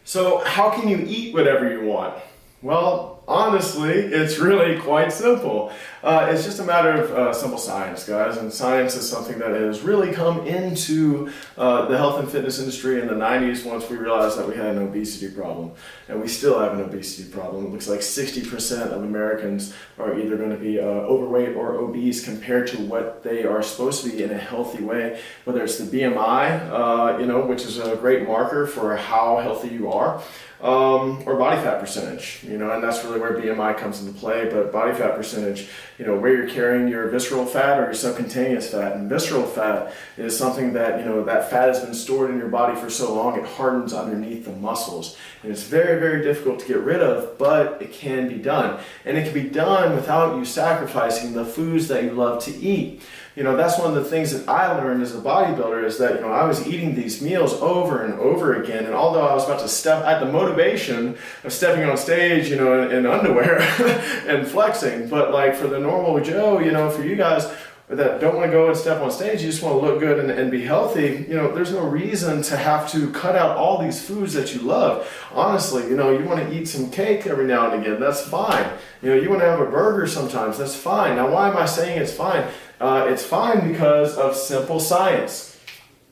So how can you eat whatever you want? Well, honestly, it's really quite simple. It's just a matter of simple science, guys. And science is something that has really come into the health and fitness industry in the 90s once we realized that we had an obesity problem. And we still have an obesity problem. It looks like 60% of Americans are either going to be overweight or obese compared to what they are supposed to be in a healthy way, whether it's the BMI, which is a great marker for how healthy you are. Or body fat percentage, and that's really where BMI comes into play. But body fat percentage, where you're carrying your visceral fat or your subcutaneous fat. And visceral fat is something that, that fat has been stored in your body for so long, it hardens underneath the muscles. And it's very, very difficult to get rid of, but it can be done. And it can be done without you sacrificing the foods that you love to eat. That's one of the things that I learned as a bodybuilder is that, I was eating these meals over and over again. And although I was about to step at the motivation of stepping on stage, in underwear and flexing, but like for the normal Joe, for you guys that don't want to go and step on stage, you just want to look good and be healthy, there's no reason to have to cut out all these foods that you love. Honestly, you want to eat some cake every now and again, that's fine. You want to have a burger sometimes, that's fine. Now, why am I saying it's fine? It's fine because of simple science.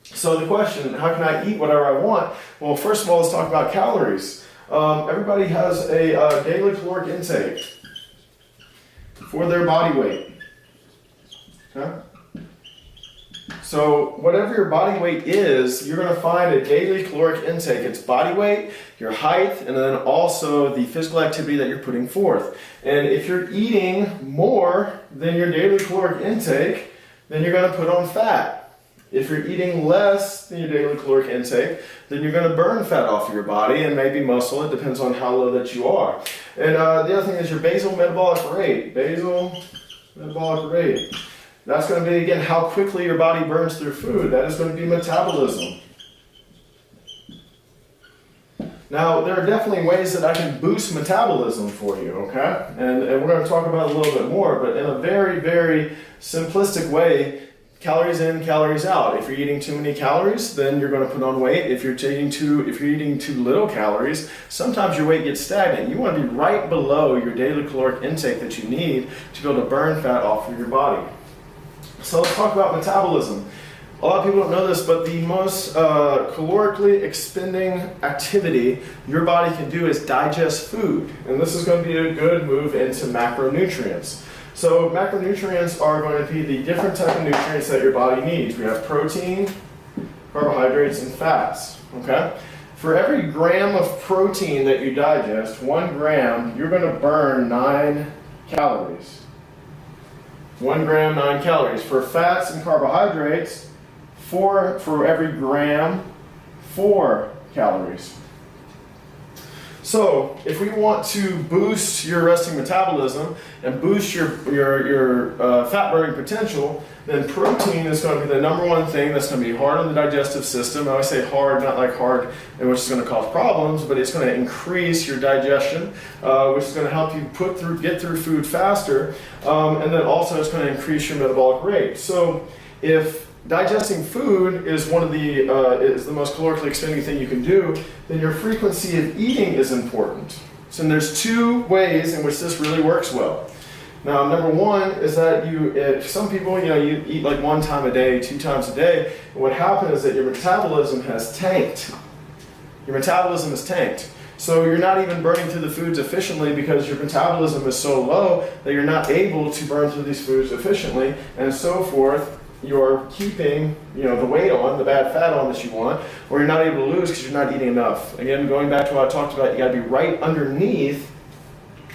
So the question, how can I eat whatever I want? Well, first of all, let's talk about calories. Everybody has a daily caloric intake for their body weight. Okay? So whatever your body weight is, you're going to find a daily caloric intake. It's body weight, your height, and then also the physical activity that you're putting forth. And if you're eating more than your daily caloric intake, then you're going to put on fat. If you're eating less than your daily caloric intake, then you're going to burn fat off of your body and maybe muscle. It depends on how low that you are. And the other thing is your basal metabolic rate. Basal metabolic rate. That's going to be, again, how quickly your body burns through food. That is going to be metabolism. Now, there are definitely ways that I can boost metabolism for you, okay? And we're going to talk about it a little bit more, but in a very, very simplistic way, calories in, calories out. If you're eating too many calories, then you're going to put on weight. If you're eating too little calories, sometimes your weight gets stagnant. You want to be right below your daily caloric intake that you need to be able to burn fat off of your body. So let's talk about metabolism. A lot of people don't know this, but the most calorically expending activity your body can do is digest food. And this is going to be a good move into macronutrients. So macronutrients are going to be the different type of nutrients that your body needs. We have protein, carbohydrates, and fats. Okay? For every gram of protein that you digest, 1 gram, you're going to burn 9 calories. 1 gram, 9 calories. For fats and carbohydrates, for every gram, 4 calories. So, if we want to boost your resting metabolism and boost your fat burning potential, then protein is going to be the number one thing that's going to be hard on the digestive system. I always say hard, not like hard, which is going to cause problems, but it's going to increase your digestion, which is going to help you get through food faster, and then also it's going to increase your metabolic rate. So, if digesting food is is the most calorically expending thing you can do, then your frequency of eating is important. So there's 2 ways in which this really works well. Now, number one is that some people, you eat like 1 time a day, 2 times a day, and what happens is that your metabolism has tanked. Your metabolism is tanked. So you're not even burning through the foods efficiently because your metabolism is so low that you're not able to burn through these foods efficiently, and so forth. You're keeping, the weight on, the bad fat on that you want, or you're not able to lose because you're not eating enough. Again, going back to what I talked about, you got to be right underneath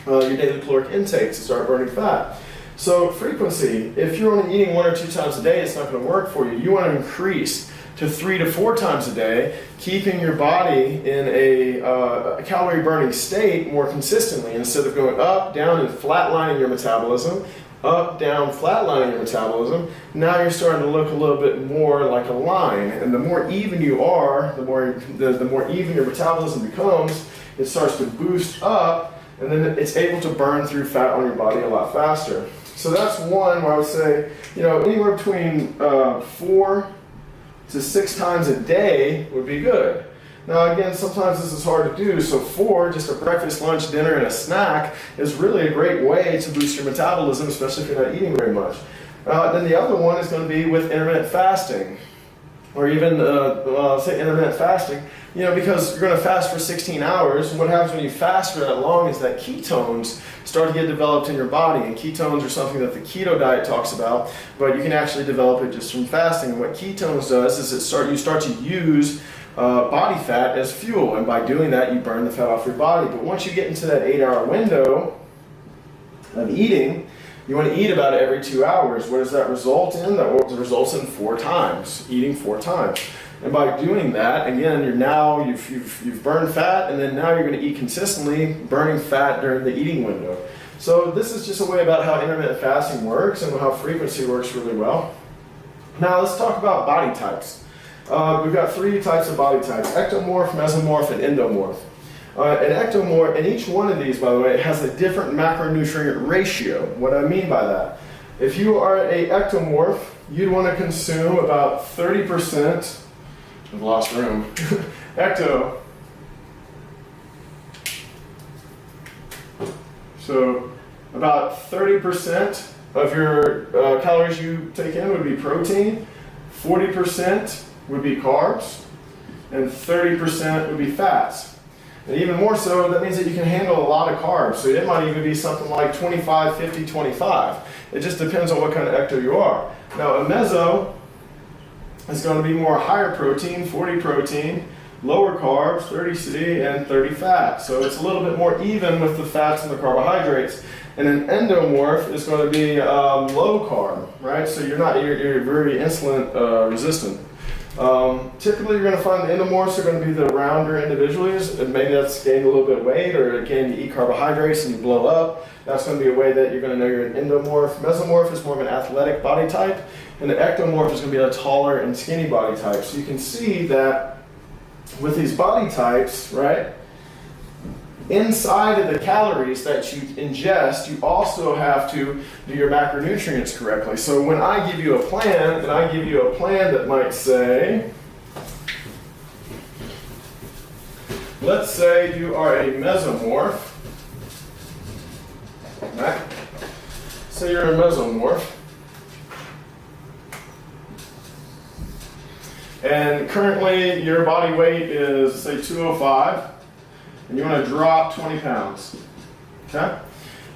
your daily caloric intake to start burning fat. So frequency, if you're only eating 1 or 2 times a day, it's not going to work for you. You want to increase to 3 to 4 times a day, keeping your body in a calorie burning state more consistently instead of going up, down, and flatlining your metabolism. Up, down, flatlining your metabolism, now you're starting to look a little bit more like a line. And the more even you are, the more even your metabolism becomes, it starts to boost up, and then it's able to burn through fat on your body a lot faster. So that's one where I would say, anywhere between 4 to 6 times a day would be good. Now again, sometimes this is hard to do, so 4, just a breakfast, lunch, dinner, and a snack is really a great way to boost your metabolism, especially if you're not eating very much. Then the other one is going to be with intermittent fasting, or even say intermittent fasting, because you're going to fast for 16 hours. And what happens when you fast for that long is that ketones start to get developed in your body, and ketones are something that the keto diet talks about, but you can actually develop it just from fasting. And what ketones does is you start to use body fat as fuel, and by doing that you burn the fat off your body. But once you get into that 8-hour window of eating, you want to eat about every 2 hours. What does that result in? That results in 4 times, eating 4 times. And by doing that, again, you've burned fat, and then now you're going to eat consistently, burning fat during the eating window. So this is just a way about how intermittent fasting works and how frequency works really well. Now let's talk about body types. We've got 3 types of body types: ectomorph, mesomorph, and endomorph. An ectomorph, and each one of these, by the way, has a different macronutrient ratio. What I mean by that, if you are an ectomorph, you'd want to consume about 30%, I've lost room, ecto. So about 30% of your calories you take in would be protein, 40% would be carbs, and 30% would be fats. And even more so, that means that you can handle a lot of carbs. So it might even be something like 25, 50, 25. It just depends on what kind of ecto you are. Now a meso is going to be more higher protein, 40 protein, lower carbs, 30 C, and 30 fat. So it's a little bit more even with the fats and the carbohydrates. And an endomorph is going to be low carb, right? So you're very insulin resistant. Typically you're going to find the endomorphs are going to be the rounder individuals, and maybe that's gained a little bit of weight, or again you eat carbohydrates and you blow up. That's going to be a way that you're going to know you're an endomorph. Mesomorph is more of an athletic body type, and the ectomorph is going to be a taller and skinny body type. So you can see that with these body types, right, inside of the calories that you ingest, you also have to do your macronutrients correctly. So when I give you a plan, and I give you a plan that might say, let's say you are a mesomorph, right? Say you're a mesomorph, and currently your body weight is, say, 205, and you want to drop 20 pounds, okay?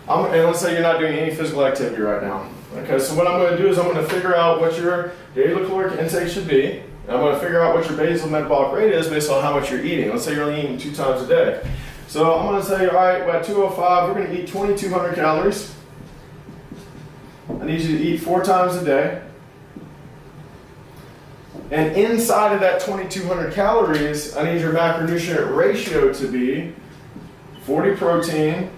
And let's say you're not doing any physical activity right now. Okay, so what I'm going to do is I'm going to figure out what your daily caloric intake should be, and I'm going to figure out what your basal metabolic rate is based on how much you're eating. Let's say you're only eating 2 times a day. So I'm going to say, all right, well, at 205, we're going to eat 2,200 calories. I need you to eat 4 times a day. And inside of that 2,200 calories, I need your macronutrient ratio to be 40 protein,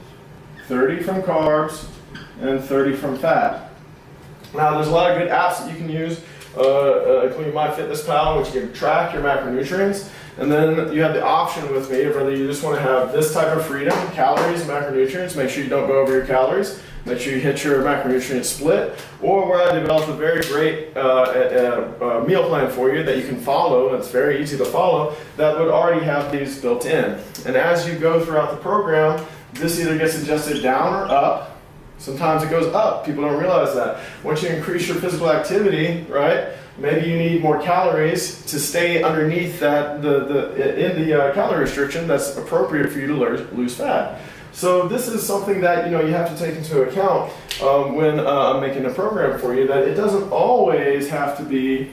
30 from carbs, and 30 from fat. Now, there's a lot of good apps that you can use, including MyFitnessPal, which can track your macronutrients. And then you have the option with me of whether you just want to have this type of freedom, calories and macronutrients. Make sure you don't go over your calories. Make sure you hit your macronutrient split, or where I developed a very great meal plan for you that you can follow. It's very easy to follow, that would already have these built in. And as you go throughout the program, this either gets adjusted down or up. Sometimes it goes up. People don't realize that. Once you increase your physical activity, right, maybe you need more calories to stay underneath that in the calorie restriction that's appropriate for you to lose fat. So this is something that you have to take into account when I'm making a program for you, that it doesn't always have to be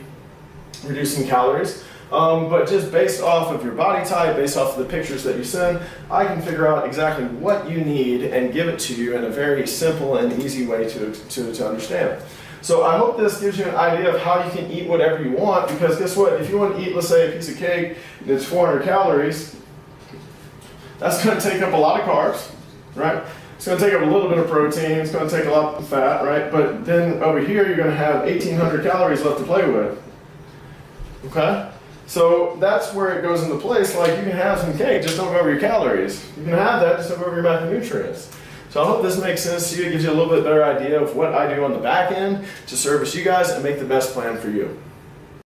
reducing calories, but just based off of your body type, based off of the pictures that you send, I can figure out exactly what you need and give it to you in a very simple and easy way to understand. So I hope this gives you an idea of how you can eat whatever you want, because guess what? If you want to eat, let's say, a piece of cake and it's 400 calories, that's going to take up a lot of carbs, right? It's going to take up a little bit of protein, it's going to take a lot of fat, right? But then over here, you're going to have 1,800 calories left to play with, okay? So that's where it goes into place. Like, you can have some cake, just don't go over your calories. You can have that, just don't go over your macronutrients. So I hope this makes sense to you. It gives you a little bit better idea of what I do on the back end to service you guys and make the best plan for you.